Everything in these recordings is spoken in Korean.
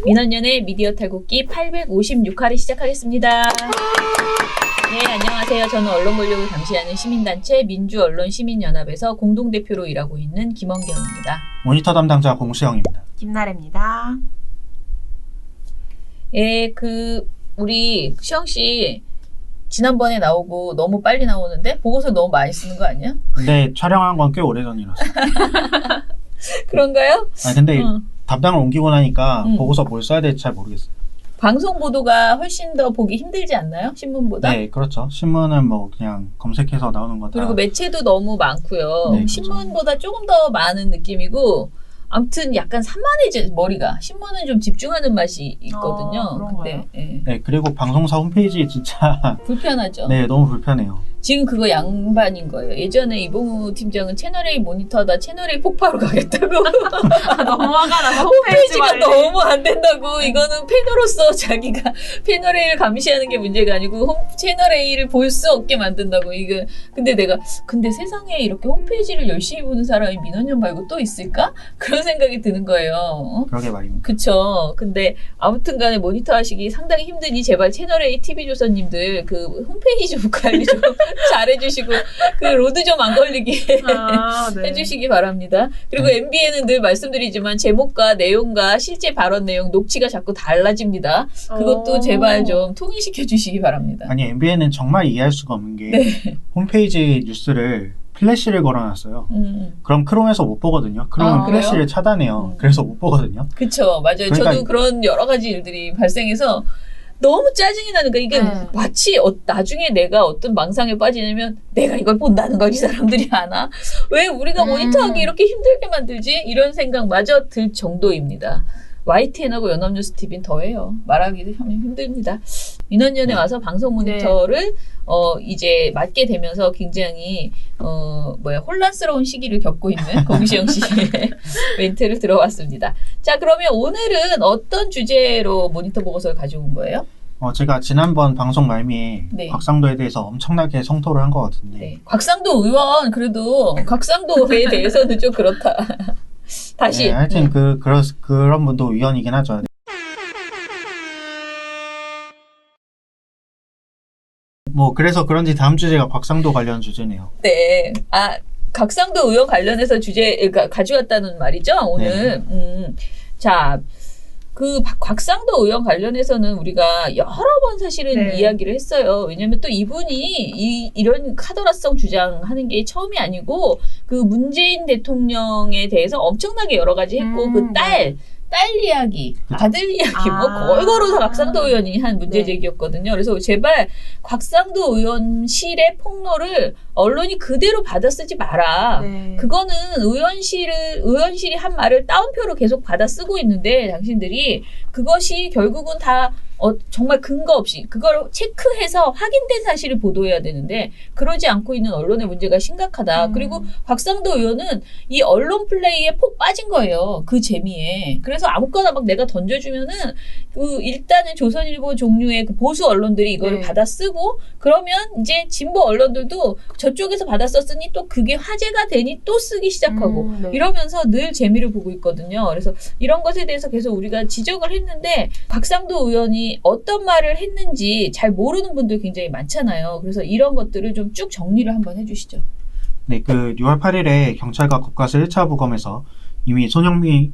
민원연의 미디어 탈곡기 856화를 시작하겠습니다. 네, 안녕하세요. 저는 언론 권력을 감시하는 시민단체 민주언론시민연합에서 공동대표로 일하고 있는 김원경입니다. 모니터 담당자 공수영입니다. 김나래입니다. 예, 우리 수영씨 지난번에 나오고 너무 빨리 나오는데 보고서 너무 많이 쓰는 거 아니야? 근데 촬영한 건 꽤 오래전이라서. 그런가요? 아니 근데 담당을 옮기고 나니까 보고서 뭘 써야 될지 잘 모르겠어요. 방송 보도가 훨씬 더 보기 힘들지 않나요? 신문보다? 네, 그렇죠. 신문은 뭐 그냥 검색해서 나오는 거다. 그리고 매체도 너무 많고요. 네, 신문보다 조금 더 많은 느낌이고 아무튼 약간 산만해져 머리가. 신문은 좀 집중하는 맛이 있거든요. 그런가요? 근데 네, 그리고 방송사 홈페이지 진짜 불편하죠. 네, 너무 불편해요. 지금 그거 양반인 거예요. 예전에 이봉우 팀장은 채널A 모니터하다 채널A 폭파로 가겠다고. 너무 화가 나서 홈페이지가 관리. 너무 안 된다고. 이거는 패널로서 자기가 패널A를 감시하는 게 문제가 아니고 채널A를 볼 수 없게 만든다고. 이거 근데 세상에 이렇게 홈페이지를 열심히 보는 사람이 민원연 말고 또 있을까? 그런 생각이 드는 거예요. 그러게 말입니다. 그쵸. 근데 아무튼 간에 모니터 하시기 상당히 힘드니 제발 채널A TV조선님들 그 홈페이지 좀 관리 좀 잘해주시고 그 로드 좀 안 걸리게 네. 해주시기 바랍니다. 그리고 MBN은 늘 말씀드리지만 제목과 내용과 실제 발언 내용 녹취가 자꾸 달라집니다. 그것도 제발 좀 통일시켜 주시기 바랍니다. 아니 MBN은 정말 이해할 수가 없는 게 네. 홈페이지 뉴스를 플래시를 걸어놨어요. 그럼 크롬에서 못 보거든요. 크롬은 플래시를 차단해요. 그래서 못 보거든요. 그쵸. 맞아요. 그러니까 저도 그런 여러 가지 일들이 발생해서 너무 짜증이 나는 거야. 이게 마치 나중에 내가 어떤 망상에 빠지냐면 내가 이걸 본다는 걸 이 사람들이 아나? 왜 우리가 모니터하기 이렇게 힘들게 만들지? 이런 생각마저 들 정도입니다. YTN하고 연합뉴스 TV는 더해요. 말하기도 힘듭니다. 민원연에 와서 방송 모니터를 이제 맡게 되면서 굉장히 혼란스러운 시기를 겪고 있는 공시영 씨의 멘트를 들어봤습니다. 자, 그러면 오늘은 어떤 주제로 모니터 보고서를 가져온 거예요? 제가 지난번 방송 말미에 네. 곽상도에 대해서 엄청나게 성토를 한 것 같은데 네. 곽상도 의원 그래도 곽상도에 대해서는 좀 그렇다. 다시. 네, 하여튼 그런 분도 위원이긴 하죠. 뭐 그래서 그런지 다음 주제가 곽상도 관련 주제네요. 네. 곽상도 의원 관련해서 그러니까 가져왔다는 말이죠, 오늘. 자, 곽상도 의원 관련해서는 우리가 여러 번 사실은 이야기를 했어요. 왜냐면 또 이분이 이런 카더라성 주장하는 게 처음이 아니고 그 문재인 대통령에 대해서 엄청나게 여러 가지 했고 딸 이야기, 아들 이야기, 거의 걸어서 곽상도 의원이 한 문제 제기였거든요. 그래서 제발 곽상도 의원실의 폭로를 언론이 그대로 받아 쓰지 마라. 그거는 의원실이 한 말을 따옴표로 계속 받아 쓰고 있는데 당신들이 그것이 결국은 다 정말 근거 없이 그걸 체크해서 확인된 사실을 보도해야 되는데 그러지 않고 있는 언론의 문제가 심각하다. 그리고 곽상도 의원은 이 언론 플레이에 폭 빠진 거예요. 그 재미에. 그래서 아무거나 막 내가 던져주면은 일단은 조선일보 종류의 그 보수 언론들이 이거를 받아 쓰고 그러면 이제 진보 언론들도 저쪽에서 받아 썼으니 또 그게 화제가 되니 또 쓰기 시작하고 이러면서 늘 재미를 보고 있거든요. 그래서 이런 것에 대해서 계속 우리가 지적을 했는데 곽상도 의원이 어떤 말을 했는지 잘 모르는 분들 굉장히 많잖아요. 그래서 이런 것들을 좀 쭉 정리를 한번 해주시죠. 네, 6월 8일에 경찰과 국가수 1차 부검에서 이미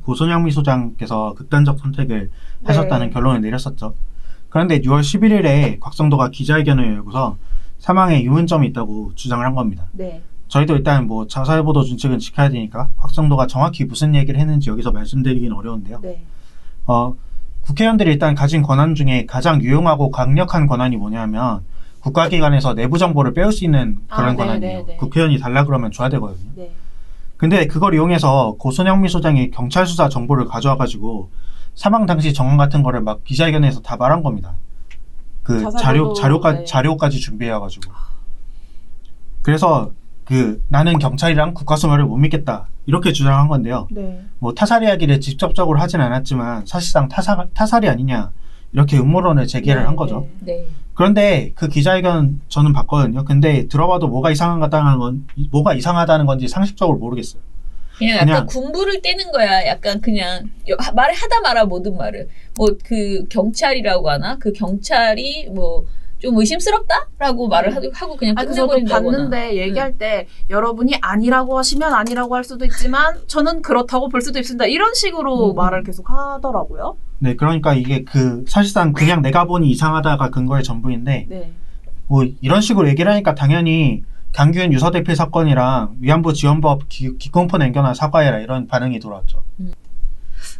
고손영미 소장께서 극단적 선택을 하셨다는 결론을 내렸었죠. 그런데 6월 11일에 곽상도가 기자회견을 열고서 사망에 유문점이 있다고 주장을 한 겁니다. 저희도 일단 자살보도 준칙은 지켜야 되니까 곽상도가 정확히 무슨 얘기를 했는지 여기서 말씀드리기는 어려운데요. 국회의원들이 일단 가진 권한 중에 가장 유용하고 강력한 권한이 뭐냐면 국가기관에서 내부 정보를 빼올 수 있는 그런 권한이에요. 국회의원이 달라 그러면 줘야 되거든요. 근데 그걸 이용해서 고손영미 소장이 경찰 수사 정보를 가져와가지고 사망 당시 정황 같은 거를 막 기자회견에서 다 말한 겁니다. 자료까지 준비해가지고. 그래서 나는 경찰이랑 국가수사를 못 믿겠다 이렇게 주장한 건데요. 타살 이야기를 직접적으로 하진 않았지만 사실상 타살이 아니냐 이렇게 음모론을 제기를 한 거죠. 그런데 그 기자회견 저는 봤거든요. 근데 들어봐도 뭐가 이상하다는 건지 상식적으로 모르겠어요. 그냥 약간 그냥- 군부를 떼는 거야. 약간 그냥 말을 하다 말아 모든 말을. 뭐 그 경찰이라고 하나? 그 경찰이 뭐 좀 의심스럽다라고 말을 하고 그냥 아니, 저도 끝내버린다거나. 봤는데 얘기할 때 여러분이 아니라고 하시면 아니라고 할 수도 있지만 저는 그렇다고 볼 수도 있습니다. 이런 식으로 말을 계속 하더라고요. 네, 그러니까 이게 사실상 그냥 내가 보니 이상하다가 근거의 전부인데 네. 뭐 이런 식으로 얘기를 하니까 당연히 강규현 유서대필 사건이랑 위안부 지원법 기권포 남겨놔 사과해라 이런 반응이 돌아왔죠.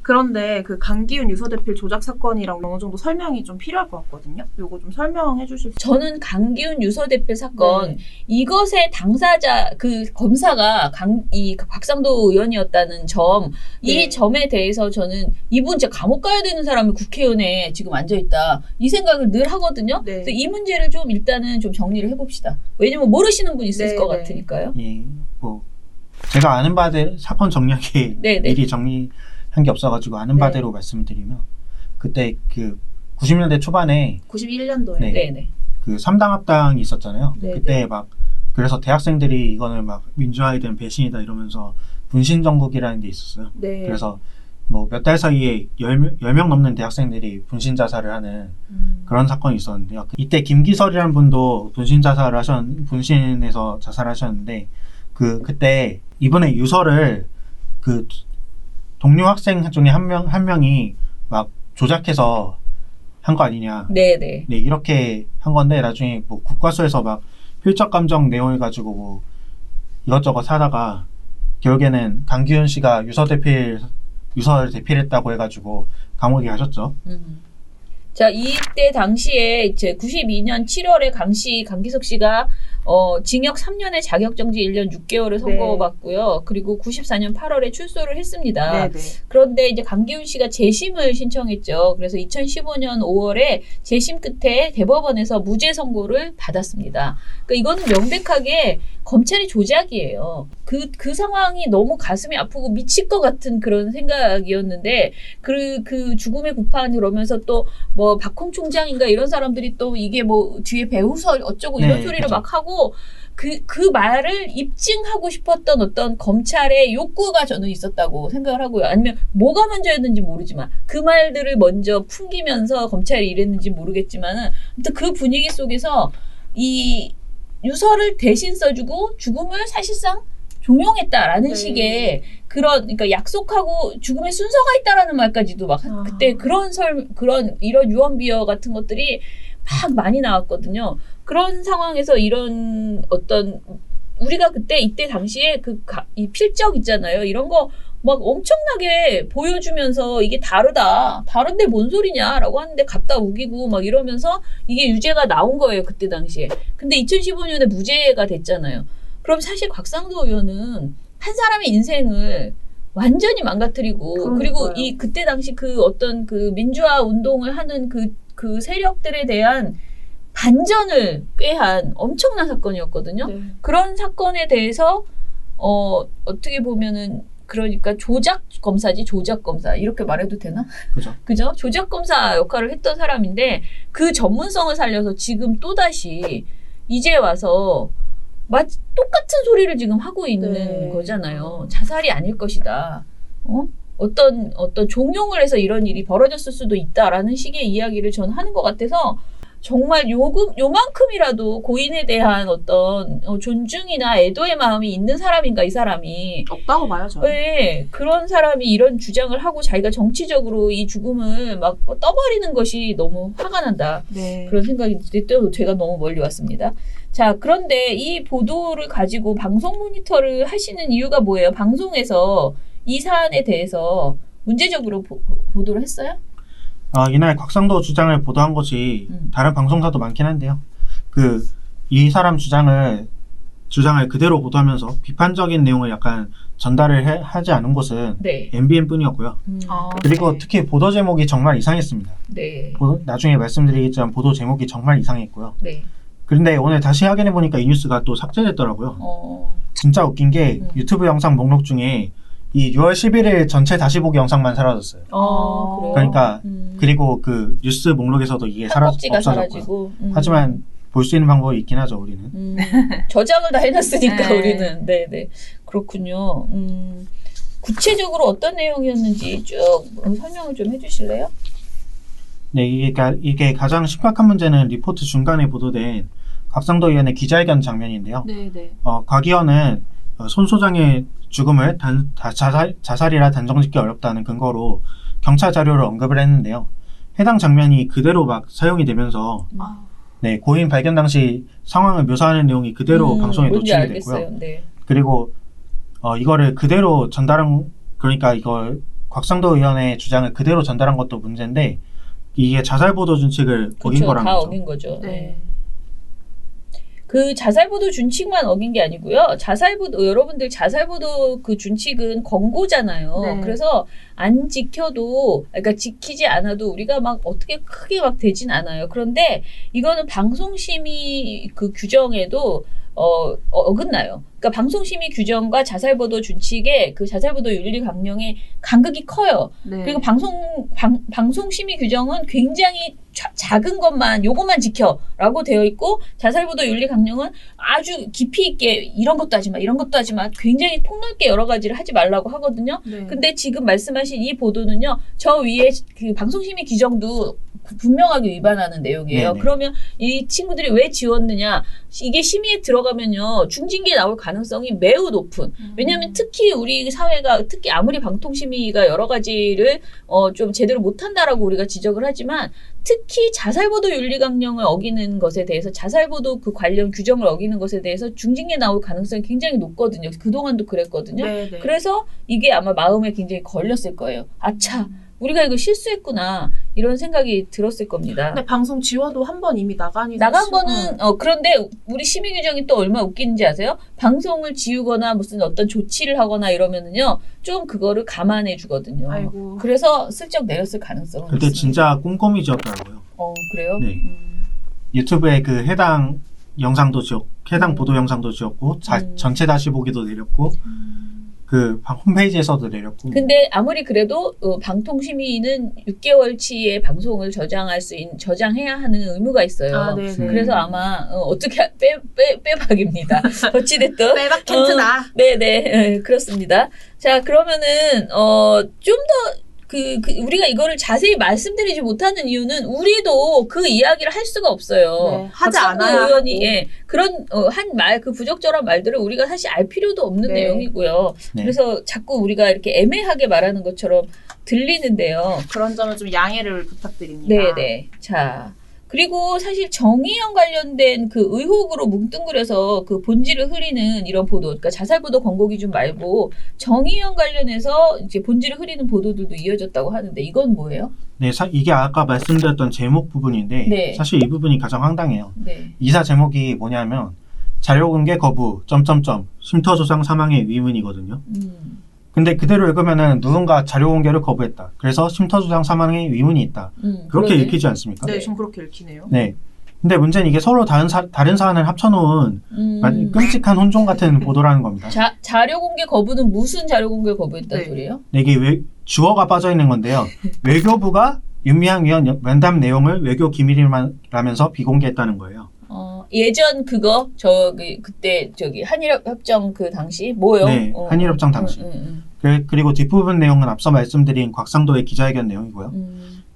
그런데 그 강기훈 유서대필 조작 사건이랑 어느 정도 설명이 좀 필요할 것 같거든요. 요거 좀 설명해 주실 수 저는 강기훈 유서대필 사건 네. 이것의 당사자 그 검사가 이 곽상도 의원이었다는 점, 이 네. 점에 대해서 저는 이분 진짜 감옥 가야 되는 사람이 국회의원에 지금 앉아 있다 이 생각을 늘 하거든요. 네. 그래서 이 문제를 좀 일단은 좀 정리를 해봅시다. 왜냐면 모르시는 분 있을 네, 것 네. 같으니까요. 예, 뭐 제가 아는 바대 사건 정리하기 네, 네. 미리 정리한 게 없어가지고 아는 네. 바대로 말씀을 드리면 그때 그 90년대 초반에 91년도에 네. 네네. 그 3당 합당이 있었잖아요. 네, 그때 막 그래서 대학생들이 이거는 막 민주화에 대한 배신이다 이러면서 분신정국이라는 게 있었어요. 네. 그래서 뭐 몇 달 사이에 10명 넘는 대학생들이 분신 자살을 하는 그런 사건이 있었는데요. 이때 김기설이라는 분도 분신에서 자살하셨는데 그때 이번에 유서를 그 동료 학생 중에 한 명이 막 조작해서 한 거 아니냐. 네네. 네, 이렇게 한 건데 나중에 뭐 국과수에서 막 필적 감정 내용을 가지고 뭐 이것저것 하다가 결국에는 강기훈 씨가 유서를 대필했다고 해가지고 감옥에 가셨죠. 자, 이때 당시에 이제 92년 7월에 강기석 씨가 징역 3년에 자격정지 1년 6개월을 선고받고요. 그리고 94년 8월에 출소를 했습니다. 네네. 그런데 이제 강기훈 씨가 재심을 신청했죠. 그래서 2015년 5월에 재심 끝에 대법원에서 무죄 선고를 받았습니다. 그러니까 이거는 명백하게 검찰이 조작이에요. 그 상황이 너무 가슴이 아프고 미칠 것 같은 그런 생각이었는데, 그 죽음의 구판 그러면서 또 뭐 박홍 총장인가 이런 사람들이 또 이게 뭐 뒤에 배우설 어쩌고 이런 네, 소리를 그렇죠. 막 하고, 그 말을 입증하고 싶었던 어떤 검찰의 욕구가 저는 있었다고 생각을 하고요. 아니면 뭐가 먼저였는지 모르지만 그 말들을 먼저 풍기면서 검찰이 이랬는지 모르겠지만은 아무튼 그 분위기 속에서 이 유서를 대신 써주고 죽음을 사실상 종용했다라는 네. 식의 그러니까 약속하고 죽음의 순서가 있다라는 말까지도 막 그때 이런 유언비어 같은 것들이 막 많이 나왔거든요. 그런 상황에서 이런 어떤 우리가 이때 당시에 이 필적 있잖아요. 이런 거 막 엄청나게 보여주면서 이게 다른데 뭔 소리냐라고 하는데 갖다 우기고 막 이러면서 이게 유죄가 나온 거예요. 그때 당시에. 근데 2015년에 무죄가 됐잖아요. 그럼 사실 곽상도 의원은 한 사람의 인생을 완전히 망가뜨리고 그리고 그때 당시 어떤 민주화 운동을 하는 그 세력들에 대한 반전을 꾀한 엄청난 사건이었거든요. 네. 그런 사건에 대해서 어떻게 보면은 그러니까 조작 검사 이렇게 말해도 되나? 그죠? 조작 검사 역할을 했던 사람인데 그 전문성을 살려서 지금 또다시 이제 와서 똑같은 소리를 지금 하고 있는 거잖아요. 자살이 아닐 것이다. 어떤 종용을 해서 이런 일이 벌어졌을 수도 있다라는 식의 이야기를 저는 하는 것 같아서 정말 요만큼이라도 고인에 대한 어떤 존중이나 애도의 마음이 있는 사람인가 이 사람이. 없다고 봐요 저는. 왜 그런 사람이 이런 주장을 하고 자기가 정치적으로 이 죽음을 막 떠버리는 것이 너무 화가 난다. 네. 그런 생각이 또 제가 너무 멀리 왔습니다. 자, 그런데 이 보도를 가지고 방송 모니터를 하시는 이유가 뭐예요? 방송에서 이 사안에 대해서 문제적으로 보도를 했어요? 이날 곽상도 주장을 보도한 것이 다른 방송사도 많긴 한데요. 이 사람 주장을 그대로 보도하면서 비판적인 내용을 약간 전달을 하지 않은 곳은 네. MBN 뿐이었고요. 그리고 네. 특히 보도 제목이 정말 이상했습니다. 네. 나중에 말씀드리겠지만 보도 제목이 정말 이상했고요. 네. 그런데 오늘 다시 확인해보니까 이 뉴스가 또 삭제됐더라고요. 진짜 웃긴 게 유튜브 영상 목록 중에 이 6월 11일 전체 다시 보기 영상만 사라졌어요. 그래요? 그러니까 그리고 그 뉴스 목록에서도 이게 꼭지가 없어졌고요. 사라지고. 하지만 볼 수 있는 방법이 있긴 하죠, 우리는. 저장을 다 해놨으니까 네. 우리는. 네네. 그렇군요. 구체적으로 어떤 내용이었는지 쭉 설명을 좀 해주실래요? 네, 이게 가장 심각한 문제는 리포트 중간에 보도된 곽상도 의원의 기자회견 장면인데요. 네네. 곽 의원은 손 소장의 죽음을 자살이라 단정짓기 어렵다는 근거로 경찰 자료를 언급을 했는데요. 해당 장면이 그대로 막 사용이 되면서 네, 고인 발견 당시 상황을 묘사하는 내용이 그대로 방송에 뭔지 노출이 알겠어요. 됐고요. 네. 그리고 이거를 그대로 전달한, 그러니까 이걸 곽상도 의원의 주장을 그대로 전달한 것도 문제인데 이게 자살보도 준칙을 어긴 그렇죠. 거라는 다 거죠. 어긴 거죠. 네. 그 자살보도 준칙만 어긴 게 아니고요. 여러분들 자살보도 그 준칙은 권고잖아요. 네. 그래서 안 지켜도, 그러니까 지키지 않아도 우리가 막 어떻게 크게 막 되진 않아요. 그런데 이거는 방송심의 그 규정에도 어긋나요. 그러니까 방송심의 규정과 자살보도 준칙의 그 자살보도 윤리 강령의 간극이 커요. 네. 그리고 방송심의 규정은 굉장히 작은 것만, 요것만 지켜라고 되어 있고, 자살보도 윤리 강령은 아주 깊이 있게 이런 것도 하지 마, 이런 것도 하지 마, 굉장히 폭넓게 여러 가지를 하지 말라고 하거든요. 네. 근데 지금 말씀하신 이 보도는요, 저 위에 그 방송심의 규정도 분명하게 위반하는 내용이에요. 네네. 그러면 이 친구들이 왜 지웠느냐? 이게 심의에 들어가면요, 중징계 나올 가능성이 매우 높은. 왜냐하면 특히 우리 사회가, 특히 아무리 방통심의가 여러 가지를 좀 제대로 못한다라고 우리가 지적을 하지만, 특히 자살보도 윤리강령을 어기는 것에 대해서, 자살보도 그 관련 규정을 어기는 것에 대해서 중징계 나올 가능성이 굉장히 높거든요. 그동안도 그랬거든요. 네네. 그래서 이게 아마 마음에 굉장히 걸렸을 거예요. 아차, 우리가 이거 실수했구나, 이런 생각이 들었을 겁니다. 근데 방송 지워도 한 번 이미 나간 거는 그런데 우리 심의 규정이 또 얼마나 웃기는지 아세요? 방송을 지우거나 무슨 어떤 조치를 하거나 이러면은요, 좀 그거를 감안해 주거든요. 아이고. 그래서 슬쩍 내렸을 가능성은 그때 있습니다. 진짜 꼼꼼히 지었더라고요. 그래요? 네. 유튜브에 그 해당 영상도 해당 보도 영상도 지었고 전체 다시 보기도 내렸고 그 홈페이지에서도 내렸고. 근데 아무리 그래도 방통심의는 6개월치의 방송을 저장해야 하는 의무가 있어요. 아, 네네. 그래서 아마 어떻게 빼박입니다. 어찌됐든 빼박 캔트다. 네네, 그렇습니다. 자, 그러면은 좀 더 우리가 이거를 자세히 말씀드리지 못하는 이유는 우리도 그 이야기를 할 수가 없어요. 네, 하지 곽상도 않아야 의원이 하고. 그런 그 부적절한 말들을 우리가 사실 알 필요도 없는 네. 내용이고요. 네. 그래서 자꾸 우리가 이렇게 애매하게 말하는 것처럼 들리는데요. 그런 점은 좀 양해를 부탁드립니다. 네네. 자, 그리고 사실 정의형 관련된 그 의혹으로 뭉뚱그려서 그 본질을 흐리는 이런 보도, 그러니까 자살보도 권고 기준 말고 정의형 관련해서 이제 본질을 흐리는 보도들도 이어졌다고 하는데 이건 뭐예요? 네, 이게 아까 말씀드렸던 제목 부분인데 네. 사실 이 부분이 가장 황당해요. 네. 이사 제목이 뭐냐면 자료 공개 거부 쉼터 조상 사망의 위문이거든요. 근데 그대로 읽으면은 누군가 자료 공개를 거부했다. 그래서 쉼터 조상 사망의 위문이 있다. 그렇게 그러네. 읽히지 않습니까? 네, 좀 그렇게 읽히네요. 네. 근데 문제는 이게 서로 다른 사안을 합쳐놓은 끔찍한 혼종 같은 보도라는 겁니다. 자료 공개 거부는 무슨 자료 공개 거부했다는 네. 소리예요? 네, 이게 주어가 빠져 있는 건데요. 외교부가 윤미향 위원 면담 내용을 외교 기밀이라면서 비공개했다는 거예요. 예전 그거 그때 한일협정 그 당시 뭐요? 네, 한일협정 당시. 그리고 뒷부분 내용은 앞서 말씀드린 곽상도의 기자회견 내용이고요.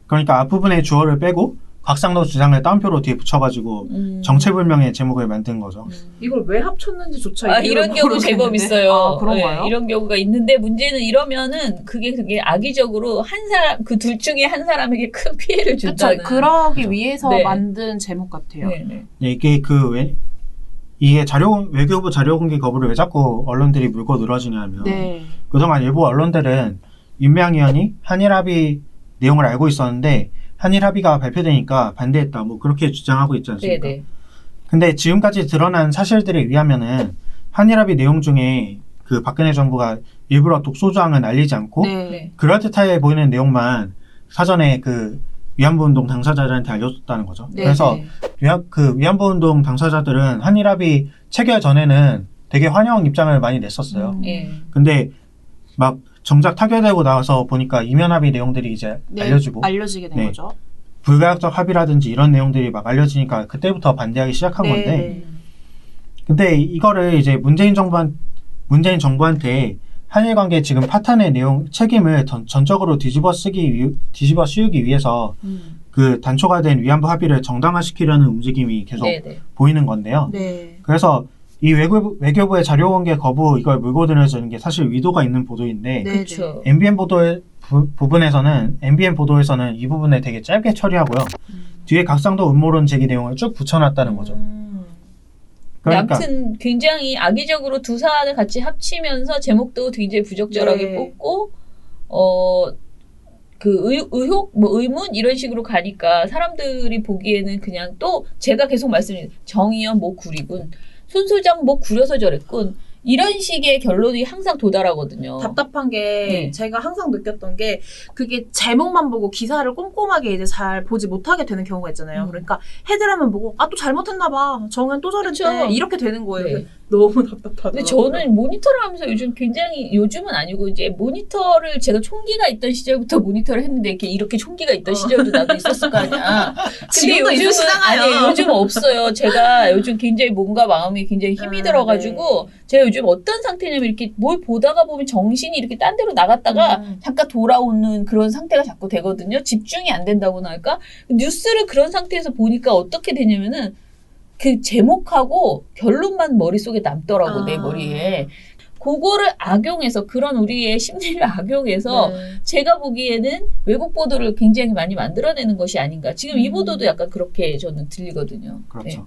그러니까 앞부분의 주어를 빼고 곽상도 주장을 따옴표로 뒤에 붙여가지고 정체불명의 제목을 만든 거죠. 이걸 왜 합쳤는지조차 이런 경우 제법 있어요. 아, 그런가요? 네, 이런 경우가 있는데 문제는 이러면은 그게 악의적으로 한 사람, 그 둘 중에 한 사람에게 큰 피해를 그렇죠. 준다는. 그러기 그렇죠. 위해서 네. 만든 제목 같아요. 네, 네. 네, 이게 외교부 자료 공개 거부를 왜 자꾸 언론들이 물고 늘어지냐면 네. 그동안 일부 언론들은 윤미향 의원이 한일 합의 내용을 알고 있었는데 한일 합의가 발표되니까 반대했다 뭐 그렇게 주장하고 있지 않습니까? 네, 네. 근데 지금까지 드러난 사실들에 의하면은 한일 합의 내용 중에 그 박근혜 정부가 일부러 독소조항은 알리지 않고 네. 그럴듯해 보이는 내용만 사전에 그 위안부 운동 당사자들한테 알려줬다는 거죠. 네. 그래서 위안부 운동 당사자들은 한일 합의 체결 전에는 되게 환영 입장을 많이 냈었어요. 예. 근데 막 정작 타결되고 나와서 보니까 이면 합의 내용들이 이제 네. 알려지게 된 거죠. 불가역적 합의라든지 이런 내용들이 막 알려지니까 그때부터 반대하기 시작한 네. 건데 근데 이거를 이제 문재인 정부한테 한일 관계 지금 파탄의 내용 책임을 전적으로 뒤집어 씌우기 위해서 그 단초가 된 위안부 합의를 정당화시키려는 움직임이 계속 네네. 보이는 건데요. 네. 그래서 이 외교부의 자료 공개 거부 이걸 물고 늘어지는 게 사실 위도가 있는 보도인데 네. 그렇죠. MBN 보도의 MBN 보도에서는 이 부분을 되게 짧게 처리하고요. 뒤에 각상도 음모론 제기 내용을 쭉 붙여놨다는 거죠. 그러니까 아무튼 굉장히 악의적으로 두 사안을 같이 합치면서 제목도 굉장히 부적절하게 네. 뽑고 그 의혹 뭐 의문 이런 식으로 가니까 사람들이 보기에는 그냥 또 제가 계속 말씀드린 정의연 뭐 구리군 손소장 뭐 구려서 저랬군 이런 식의 결론이 항상 도달하거든요. 답답한 게 네. 제가 항상 느꼈던 게 그게 제목만 보고 기사를 꼼꼼하게 이제 잘 보지 못하게 되는 경우가 있잖아요. 그러니까 헤드라인 보고 또 잘못했나 봐. 정은 또 저랬대. 그쵸. 이렇게 되는 거예요. 네. 너무 답답하더라고요. 근데 저는 모니터를 하면서 요즘은 아니고 이제 모니터를 제가 총기가 있던 시절부터 모니터를 했는데 이렇게 총기가 있던 시절도 나도 있었을 거 아니야. 근데 지금도 요즘은 있으시잖아요. 아니 요즘 없어요. 제가 요즘 굉장히 몸과 마음이 굉장히 힘이 들어가지고 제가 요즘 어떤 상태냐면 이렇게 뭘 보다가 보면 정신이 이렇게 딴 데로 나갔다가 잠깐 돌아오는 그런 상태가 자꾸 되거든요. 집중이 안 된다고나 할까? 뉴스를 그런 상태에서 보니까 어떻게 되냐면은 그 제목하고 결론만 머릿속에 남더라고, 내 머리에. 그거를 악용해서, 그런 우리의 심리를 악용해서 제가 보기에는 외국 보도를 굉장히 많이 만들어내는 것이 아닌가. 지금 이 보도도 약간 그렇게 저는 들리거든요. 그렇죠. 네.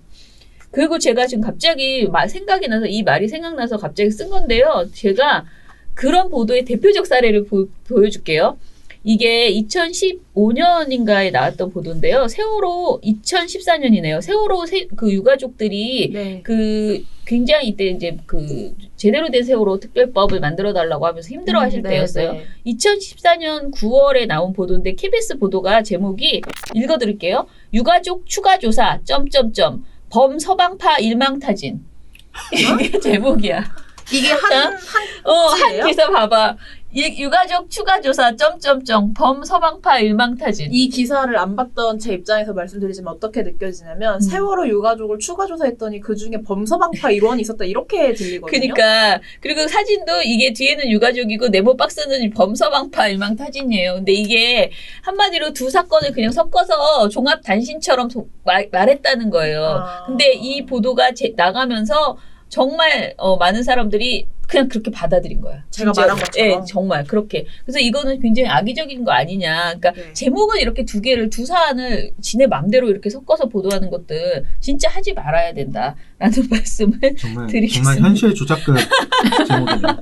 그리고 제가 지금 갑자기 생각이 나서 이 말이 생각나서 갑자기 쓴 건데요. 제가 그런 보도의 대표적 사례를 보여줄게요. 이게 2015년인가에 나왔던 보도인데요. 세월호 2014년이네요. 세월호 그 유가족들이 그 굉장히 이때 이제 그 제대로 된 세월호 특별법을 만들어 달라고 하면서 힘들어하실 때였어요. 2014년 9월에 나온 보도인데 KBS 보도가 제목이 읽어드릴게요. 유가족 추가 조사 점점점 범 서방파 일망타진. 이게 제목이야. 이게 한 기사 봐봐. 유가족 추가 조사 점점점 범 서방파 일망타진. 이 기사를 안 봤던 제 입장에서 말씀드리지만 어떻게 느껴지냐면 세월호 유가족을 추가 조사했더니 그 중에 범서방파 일원이 있었다 이렇게 들리거든요. 그러니까 그리고 사진도 이게 뒤에는 유가족이고 네모 박스는 범서방파 일망타진이에요. 근데 이게 한마디로 두 사건을 그냥 섞어서 종합 단신처럼 말했다는 거예요. 근데 이 보도가 나가면서 정말 많은 사람들이 그냥 그렇게 받아들인 거야. 제가 진짜. 말한 것처럼. 네, 정말 그렇게. 그래서 이거는 굉장히 악의적인 거 아니냐. 그러니까 제목을 이렇게 두 사안을 지네 맘대로 이렇게 섞어서 보도하는 것들 진짜 하지 말아야 된다라는 말씀을 드리겠습니다. 정말 현실 조작급 제목이네요.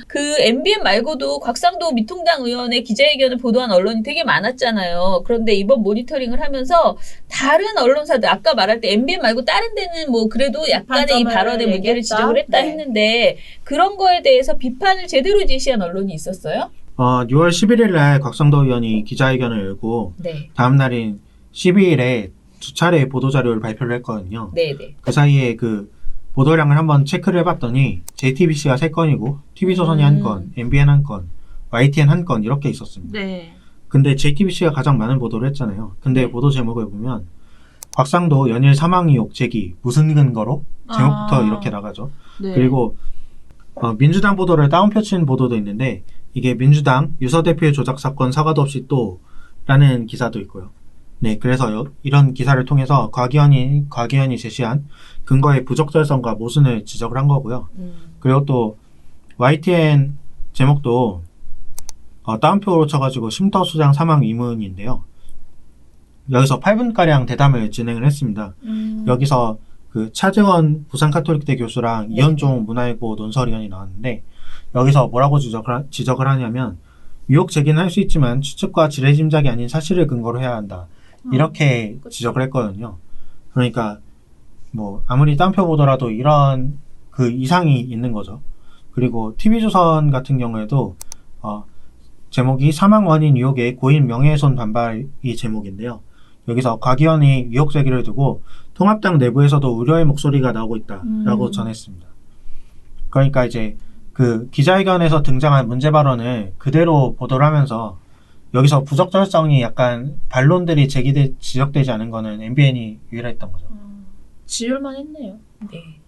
그 MBN 말고도 곽상도 미통당 의원의 기자회견을 보도한 언론이 되게 많았잖아요. 그런데 이번 모니터링을 하면서 다른 언론사들 아까 말할 때 MBN 말고 다른 데는 뭐 그래도 약간의 이 발언의 문제를 지적을 했다 했는데 그런 거에 대해서 비판을 제대로 제시한 언론이 있었어요? 6월 11일 날 곽상도 의원이 기자회견을 열고 다음 날인 12일에 두 차례 보도자료를 발표를 했거든요. 그 사이에 그 보도량을 한번 체크를 해봤더니 JTBC가 3건이고 TV조선이 1건, MBN 1건, YTN 1건 이렇게 있었습니다. 근데 JTBC가 가장 많은 보도를 했잖아요. 근데 보도 제목을 보면 곽상도 연일 사망 의혹 제기 무슨 근거로? 제목부터 이렇게 나가죠. 그리고 민주당 보도를 다운표 친 보도도 있는데 이게 민주당 유서대표의 조작 사건 사과도 없이 또 라는 기사도 있고요. 네, 그래서 이런 기사를 통해서 곽 의원이 제시한 근거의 부적절성과 모순을 지적을 한 거고요. 그리고 또 YTN 제목도 다운표로 쳐가지고 쉼터 소장 사망 의문인데요. 여기서 8분가량 대담을 진행을 했습니다. 여기서 그 차재원 부산카톨릭대 교수랑 이현종 문화예고 논설위원이 나왔는데 여기서 뭐라고 지적을 하냐면 의혹 제기는 할 수 있지만 추측과 지레짐작이 아닌 사실을 근거로 해야 한다. 이렇게 지적을 했거든요. 그러니까 뭐 아무리 딴표 보더라도 이런 그 이상이 있는 거죠. 그리고 TV조선 같은 경우에도 제목이 사망 원인 의혹에 고인 명예훼손 반발이 제목인데요. 여기서 곽 의원이 의혹 제기를 두고 통합당 내부에서도 우려의 목소리가 나오고 있다라고 전했습니다. 그러니까 이제 그 기자회견에서 등장한 문제 발언을 그대로 보도를 하면서 여기서 부적절성이 약간 반론들이 지적되지 않은 거는 MBN이 유일했던 거죠. 지울만 했네요. 네.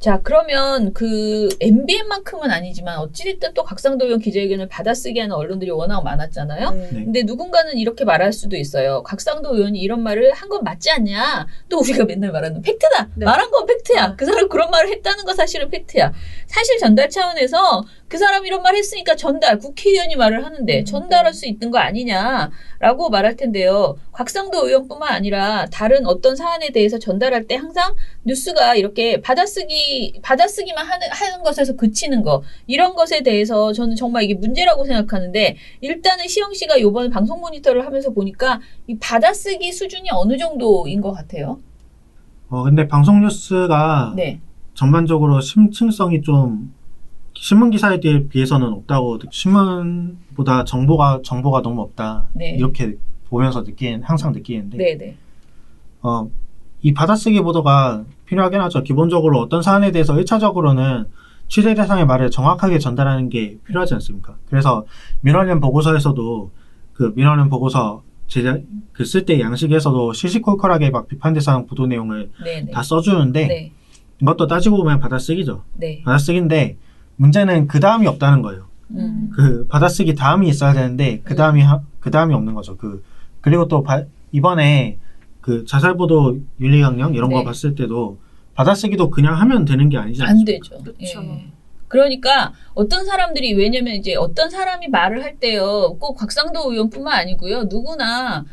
자, 그러면 그 MBN만큼은 아니지만 어찌됐든 또 곽상도 의원 기자회견을 받아쓰기 하는 언론들이 워낙 많았잖아요. 네. 근데 누군가는 이렇게 말할 수도 있어요. 곽상도 의원이 이런 말을 한 건 맞지 않냐. 또 우리가 맨날 말하는 팩트다. 네. 말한 건 팩트야. 네. 그 사람 그런 말을 했다는 거 사실은 팩트야. 사실 전달 차원에서 그 사람이 이런 말 했으니까 국회의원이 말을 하는데 전달할 수 있는 거 아니냐라고 말할 텐데요. 곽상도 의원뿐만 아니라 다른 어떤 사안에 대해서 전달할 때 항상 뉴스가 이렇게 받아쓰기만 하는 것에서 그치는 거, 이런 것에 대해서 저는 정말 이게 문제라고 생각하는데, 일단은 시영 씨가 이번에 방송 모니터를 하면서 보니까 이 받아쓰기 수준이 어느 정도인 것 같아요. 근데 방송 뉴스가 네. 전반적으로 심층성이 좀 신문 기사에 비해서는 없다고, 신문보다 정보가 너무 없다. 네. 이렇게 보면서 항상 느끼는데. 네네. 이 받아쓰기 보도가 필요하긴 하죠. 기본적으로 어떤 사안에 대해서 1차적으로는 취재 대상의 말을 정확하게 전달하는 게 필요하지 않습니까? 그래서 민원련 보고서에서도 그 민원련 보고서 쓸 때 양식에서도 시시콜콜하게 막 비판 대상 보도 내용을 네네. 다 써주는데 네. 이것도 따지고 보면 받아쓰기죠. 네. 받아쓰기인데 문제는 그 다음이 없다는 거예요. 그 받아쓰기 다음이 있어야 되는데 그 다음이 없는 거죠. 그리고 또 이번에 그 자살보도 윤리강령 이런 네. 거 봤을 때도 받아쓰기도 그냥 하면 되는 게 아니지 안 않습니까? 되죠. 그렇죠. 예. 그러니까 어떤 사람들이, 왜냐면 이제 어떤 사람이 말을 할 때요, 꼭 곽상도 의원뿐만 아니고요, 누구나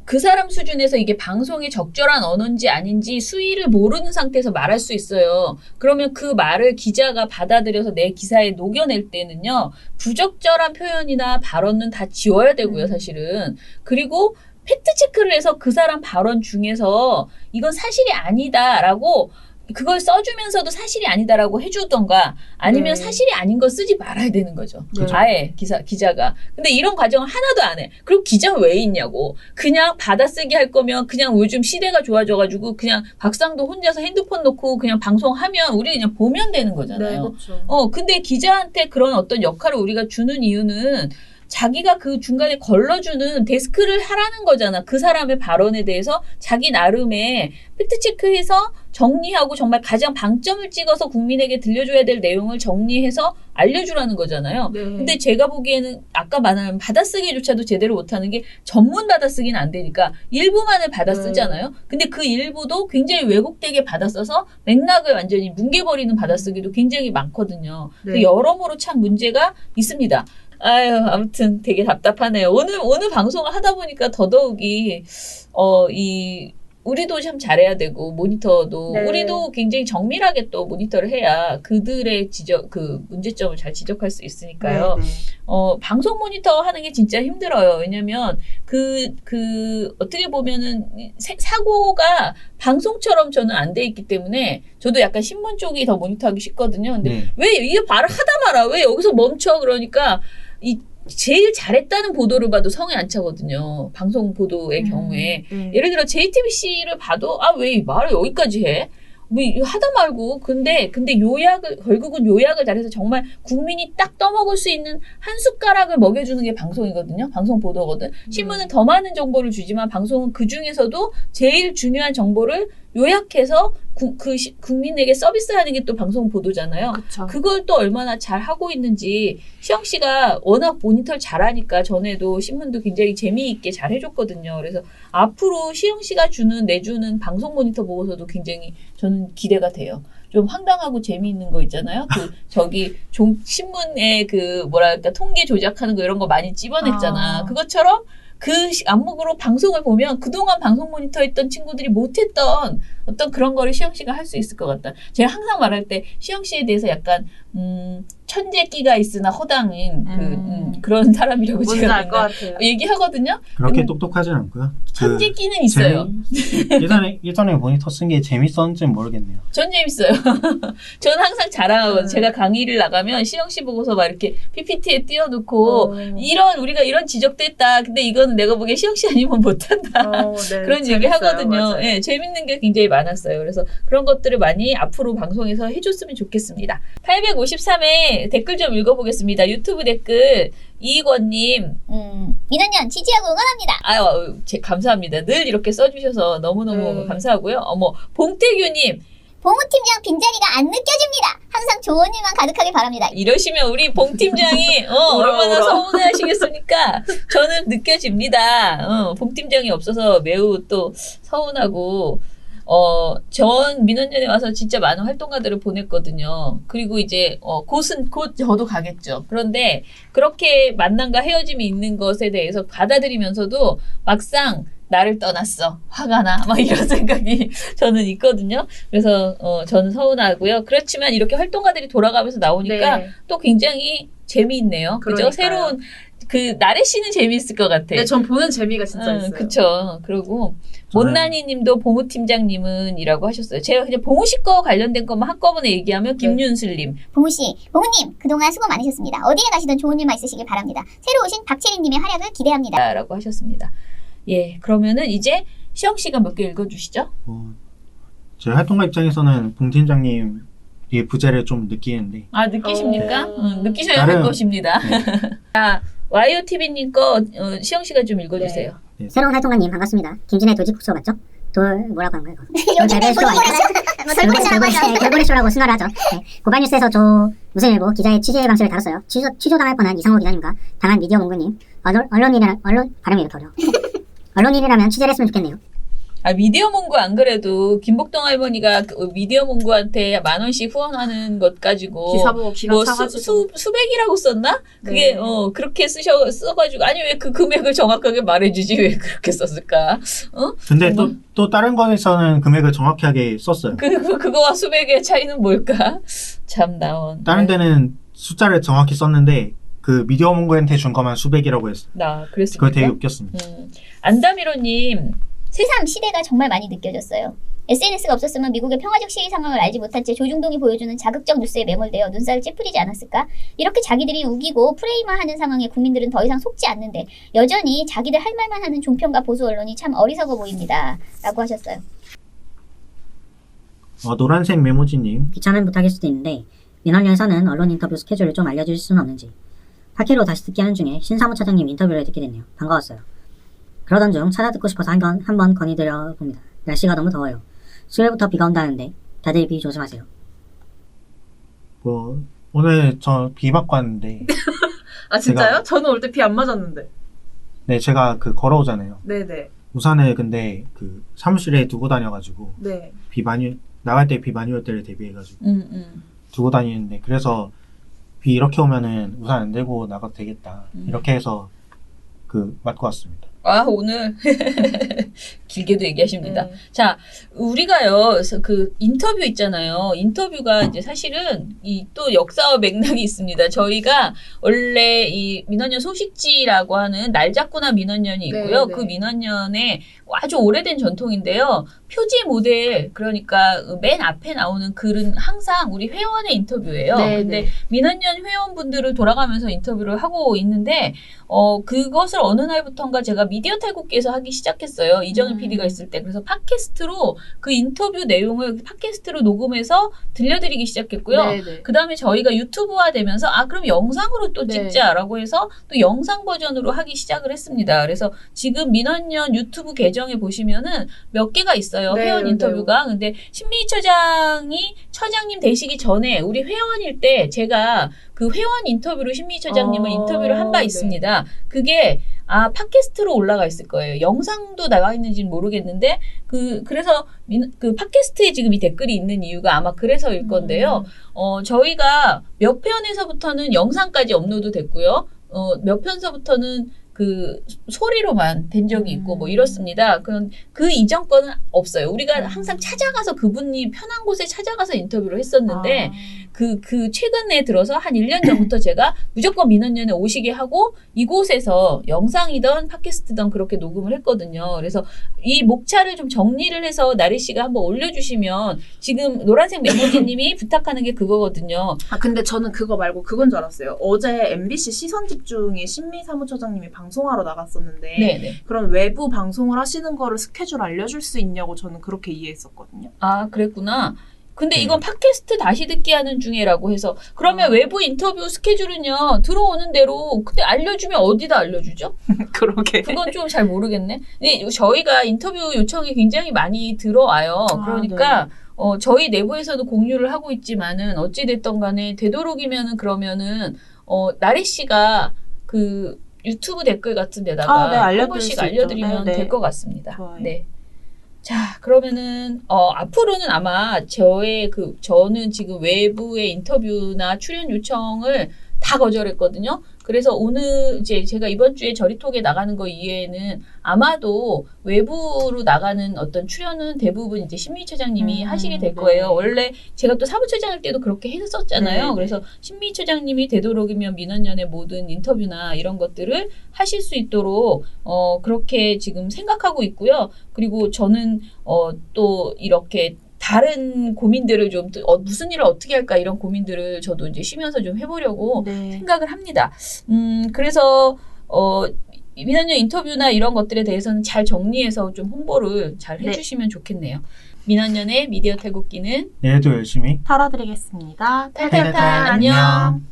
그 사람 수준에서 이게 방송에 적절한 언어인지 아닌지 수위를 모르는 상태에서 말할 수 있어요. 그러면 그 말을 기자가 받아들여서 내 기사에 녹여낼 때는요, 부적절한 표현이나 발언은 다 지워야 되고요, 사실은. 그리고 팩트체크를 해서 그 사람 발언 중에서 이건 사실이 아니다라고 그걸 써주면서도 사실이 아니다라고 해주던가, 아니면 네. 사실이 아닌 거 쓰지 말아야 되는 거죠. 네. 아예 기자가. 근데 이런 과정을 하나도 안 해. 그리고 기자 왜 있냐고. 그냥 받아쓰기 할 거면 그냥 요즘 시대가 좋아져가지고 그냥 곽상도 혼자서 핸드폰 놓고 그냥 방송하면 우리 그냥 보면 되는 네, 거잖아요. 그렇죠. 근데 기자한테 그런 어떤 역할을 우리가 주는 이유는 자기가 그 중간에 걸러주는 데스크를 하라는 거잖아. 그 사람의 발언에 대해서 자기 나름의 팩트체크해서 정리하고 정말 가장 방점을 찍어서 국민에게 들려줘야 될 내용을 정리해서 알려주라는 거잖아요. 네. 근데 제가 보기에는 아까 말한 받아쓰기조차도 제대로 못하는 게 전문 받아쓰기는 안 되니까 일부만을 받아쓰잖아요. 근데 그 일부도 굉장히 왜곡되게 받아써서 맥락을 완전히 뭉개버리는 받아쓰기도 굉장히 많거든요. 네. 여러모로 참 문제가 있습니다. 아유, 아무튼 되게 답답하네요. 오늘 방송을 하다 보니까 더더욱이, 우리도 참 잘해야 되고, 모니터도, 네. 우리도 굉장히 정밀하게 또 모니터를 해야 그들의 문제점을 잘 지적할 수 있으니까요. 네, 네. 방송 모니터 하는 게 진짜 힘들어요. 왜냐면, 어떻게 보면은, 사고가 방송처럼 저는 안 돼 있기 때문에, 저도 약간 신문 쪽이 더 모니터하기 쉽거든요. 근데 네. 왜 이게 말을 하다 말아? 왜 여기서 멈춰? 그러니까, 제일 잘했다는 보도를 봐도 성에 안 차거든요. 방송 보도의 경우에. 네. 예를 들어 JTBC를 봐도 왜 이 말을 여기까지 해? 뭐 이거 하다 말고. 근데 결국은 요약을 잘해서 정말 국민이 딱 떠먹을 수 있는 한 숟가락을 먹여주는 게 방송이거든요. 방송 보도거든. 신문은 더 많은 정보를 주지만 방송은 그 중에서도 제일 중요한 정보를 요약해서 국민에게 서비스하는 게 또 방송 보도잖아요. 그쵸. 그걸 또 얼마나 잘 하고 있는지 시영 씨가 워낙 모니터를 잘하니까 전에도 신문도 굉장히 재미있게 잘 해줬거든요. 그래서 앞으로 시영 씨가 내주는 방송 모니터 보고서도 굉장히 저는 기대가 돼요. 좀 황당하고 재미있는 거 있잖아요. 신문에 통계 조작하는 거 이런 거 많이 찝어냈잖아. 그것처럼 그 안목으로 방송을 보면 그동안 방송 모니터 했던 친구들이 못했던 어떤 그런 거를 시영 씨가 할 수 있을 것 같다. 제가 항상 말할 때 시영 씨에 대해서 약간 천재끼가 있으나 허당인 그런 사람이라고 뭔지 제가 알 것 같아요. 그렇게 얘기하거든요. 똑똑하진 않고요. 천재끼는 있어요. 예전에 모니터 쓴 게 재밌었는지는 모르겠네요. 전 재밌어요. 저는 항상 자랑하거든요. 네. 제가 강의를 나가면 시영 씨 보고서 막 이렇게 PPT에 띄워놓고 우리가 이런 지적도 했다. 근데 이거는 내가 보기에 시영 씨 아니면 못한다. 네, 그런 얘기 하거든요. 네. 예, 재밌는 게 굉장히 많았어요. 그래서 그런 것들을 많이 앞으로 방송에서 해줬으면 좋겠습니다. 853회 댓글 좀 읽어보겠습니다. 유튜브 댓글 이익원님. 민원연 지지하고 응원합니다. 아유, 감사합니다. 늘 이렇게 써주셔서 너무너무 감사하고요. 봉태규님. 봉우팀장 빈자리가 안 느껴집니다. 항상 좋은 일만 가득하길 바랍니다. 이러시면 우리 봉 팀장이 얼마나 서운해하시겠습니까? 저는 느껴집니다. 봉 팀장이 없어서 매우 또 서운하고 전 민원연에 와서 진짜 많은 활동가들을 보냈거든요. 그리고 이제 곧 저도 가겠죠. 그런데 그렇게 만남과 헤어짐이 있는 것에 대해서 받아들이면서도 막상 나를 떠났어. 화가 나. 막 이런 생각이 저는 있거든요. 그래서 저는 서운하고요. 그렇지만 이렇게 활동가들이 돌아가면서 나오니까 네. 또 굉장히 재미있네요. 그죠? 그러니까요. 새로운 나래 씨는 재미있을 것 같아. 네, 전 보는 재미가 진짜 있어요. 그쵸. 그리고 저는- 못난이 님도 봉우 팀장님은 이라고 하셨어요. 제가 그냥 봉우 씨 거 관련된 것만 한꺼번에 얘기하면 김윤슬 님. 봉우씨, 봉우님 그동안 수고 많으셨습니다. 어디에 가시든 좋은 일만 있으시길 바랍니다. 새로 오신 박채린님의 활약을 기대합니다. 라고 하셨습니다. 예, 그러면은 이제 시영 씨가 몇 개 읽어주시죠. 제 활동가 입장에서는 봉 팀장님의 부재를 좀 느끼는데 아, 느끼십니까? 느끼셔야 할 나름- 것입니다. 자, 와이오TV님 거 시영 씨가 좀 읽어주세요. 새로운 활동가님 반갑습니다. 김진의 돌직구쇼 맞죠? 뭐라고 하는 거예요? 요즘에 레벨쇼 보는 아닌가요? 거라죠? 돌고래쇼라고 승화를 하죠. 네. 고발뉴스에서 무슨일보 기자의 취재 방식을 다뤘어요. 취조당할 뻔한 이상호 기자님과 당한 미디어 몽구님. 발음이 이렇게 어려워. 언론인이라면 취재를 했으면 좋겠네요. 아, 미디어 몽구 안 그래도 김복동 할머니가 그 미디어 몽구한테 10,000원씩 후원하는 것 가지고 기사 보고 기가 뭐 차가지고. 수백이라고 썼나? 그게 네. 그렇게 써가지고 아니 왜 그 금액을 정확하게 말해주지 왜 그렇게 썼을까? 근데 정말? 또 다른 거에서는 금액을 정확하게 썼어요. 그거와 수백의 차이는 뭘까? 참 나온. 다른 데는 숫자를 정확히 썼는데 그 미디어 몽고한테 준 것만 수백이라고 했어요. 나 그랬습니까? 그거 되게 웃겼습니다. 안다미로님 새삼 시대가 정말 많이 느껴졌어요. SNS가 없었으면 미국의 평화적 시위 상황을 알지 못한 채 조중동이 보여주는 자극적 뉴스에 매몰되어 눈살을 찌푸리지 않았을까? 이렇게 자기들이 우기고 프레임화하는 상황에 국민들은 더 이상 속지 않는데 여전히 자기들 할 말만 하는 종편과 보수 언론이 참 어리석어 보입니다. 라고 하셨어요. 노란색 메모지님. 귀찮은 부탁일 수도 있는데 민원연에서는 언론 인터뷰 스케줄을 좀 알려주실 수는 없는지. 팟캐로 다시 듣기 하는 중에 신사무차장님 인터뷰를 듣게 됐네요. 반가웠어요. 그러던 중 찾아 듣고 싶어서 한번 건의드려 봅니다. 날씨가 너무 더워요. 수요일부터 비가 온다는데 다들 비 조심하세요. 오늘 저 비 맞고 왔는데 아 진짜요? 저는 올 때 비 안 맞았는데. 네, 제가 걸어오잖아요. 네네. 우산을 근데 사무실에 두고 다녀가지고 네. 나갈 때 비 많이 올 때를 대비해가지고 음. 두고 다니는데 그래서 비 이렇게 오면은 우산 안 들고 나가도 되겠다 이렇게 해서 맞고 왔습니다. 아, 오늘 길게도 얘기하십니다. 네. 자, 우리가요, 인터뷰 있잖아요. 인터뷰가 이제 사실은 또 역사와 맥락이 있습니다. 저희가 원래 이 민원연 소식지라고 하는 날 잡구나 민원연이 있고요. 네. 그 민원연의 아주 오래된 전통인데요. 표지 모델, 그러니까 맨 앞에 나오는 글은 항상 우리 회원의 인터뷰예요. 네, 근데 네. 민원연 회원분들을 돌아가면서 인터뷰를 하고 있는데, 그것을 어느 날부턴가 제가 미디어 탈곡기에서 하기 시작했어요. 이정은 PD가 있을 때. 그래서 팟캐스트로 그 인터뷰 내용을 팟캐스트로 녹음해서 들려드리기 시작했고요. 네네. 그 다음에 저희가 유튜브화 되면서, 그럼 영상으로 또 네. 찍자라고 해서 또 영상 버전으로 하기 시작을 했습니다. 그래서 지금 민원연 유튜브 계정에 보시면은 몇 개가 있어요. 네, 회원 네. 인터뷰가. 근데 신미희 처장이 처장님 되시기 전에 우리 회원일 때 제가 그 회원 인터뷰로 신미희 처장님을 인터뷰를 한 바 네. 있습니다. 그게 팟캐스트로 올라가 있을 거예요. 영상도 나와 있는지는 모르겠는데 그래서 그 팟캐스트에 지금 이 댓글이 있는 이유가 아마 그래서일 건데요. 저희가 몇 편에서부터는 영상까지 업로드 됐고요. 몇 편서부터는 소리로만 된 적이 있고 뭐 이렇습니다. 그 이전 거는 없어요. 우리가 항상 찾아가서 그분이 편한 곳에 찾아가서 인터뷰를 했었는데 최근에 들어서 한 1년 전부터 제가 무조건 민원연에 오시게 하고 이곳에서 영상이든 팟캐스트든 그렇게 녹음을 했거든요. 그래서 이 목차를 좀 정리를 해서 나리 씨가 한번 올려주시면 지금 노란색 메모지님이 부탁하는 게 그거거든요. 근데 저는 그거 말고 그건 줄 알았어요. 어제 MBC 시선집중에 신미 사무처장님이 방송하러 나갔었는데 네네. 그런 외부 방송을 하시는 거를 스케줄 알려줄 수 있냐고 저는 그렇게 이해했었거든요. 아, 그랬구나. 근데 이건 팟캐스트 다시 듣기 하는 중에라고 해서 그러면 외부 인터뷰 스케줄은요 들어오는 대로 그때 알려주면 어디다 알려주죠? 그러게. 그건 좀 잘 모르겠네. 근데 저희가 인터뷰 요청이 굉장히 많이 들어와요. 그러니까 저희 내부에서도 공유를 하고 있지만은 어찌됐던 간에 되도록이면은 그러면은 나래 씨가 그 유튜브 댓글 같은 데다가 네, 한 알려드릴 번씩 수 있죠. 알려드리면 네, 네. 될 것 같습니다. 좋아요. 네. 자, 그러면은 앞으로는 아마 저는 지금 외부의 인터뷰나 출연 요청을 다 거절했거든요. 그래서 오늘 이제 제가 이번 주에 저리톡에 나가는 거 이외에는 아마도 외부로 나가는 어떤 출연은 대부분 이제 신미 처장님이 하시게 될 거예요. 네. 원래 제가 또 사무처장일 때도 그렇게 했었잖아요. 네, 그래서 신미 처장님이 되도록이면 민원연의 모든 인터뷰나 이런 것들을 하실 수 있도록 그렇게 지금 생각하고 있고요. 그리고 저는 또 이렇게 다른 고민들을 좀 무슨 일을 어떻게 할까 이런 고민들을 저도 이제 쉬면서 좀 해보려고 네. 생각을 합니다. 그래서 민원연 인터뷰나 이런 것들에 대해서는 잘 정리해서 좀 홍보를 잘 네. 해주시면 좋겠네요. 민원연의 미디어 탈곡기는 내일도 열심히 털어드리겠습니다. 탈탈탈 안녕.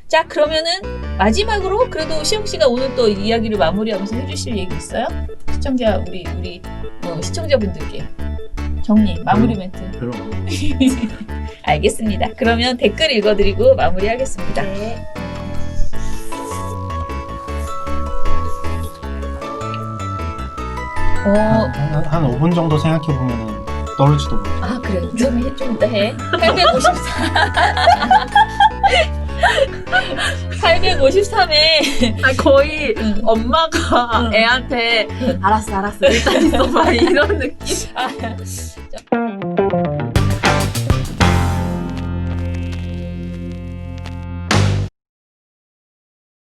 자, 그러면은 마지막으로 그래도 시영 씨가 오늘 또 이야기를 마무리하면서 해주실 얘기 있어요? 시청자 우리 시청자분들께 정리 마무리 멘트. 별로 알겠습니다. 그러면 댓글 읽어드리고 마무리하겠습니다. 네. 한 5분 정도 생각해 보면은 떠올지도 모르겠어요. 아 그래 좀 이따 해. 853에 거의 응. 엄마가 응. 애한테 알았어 일단 있어봐 이런 느낌. 아,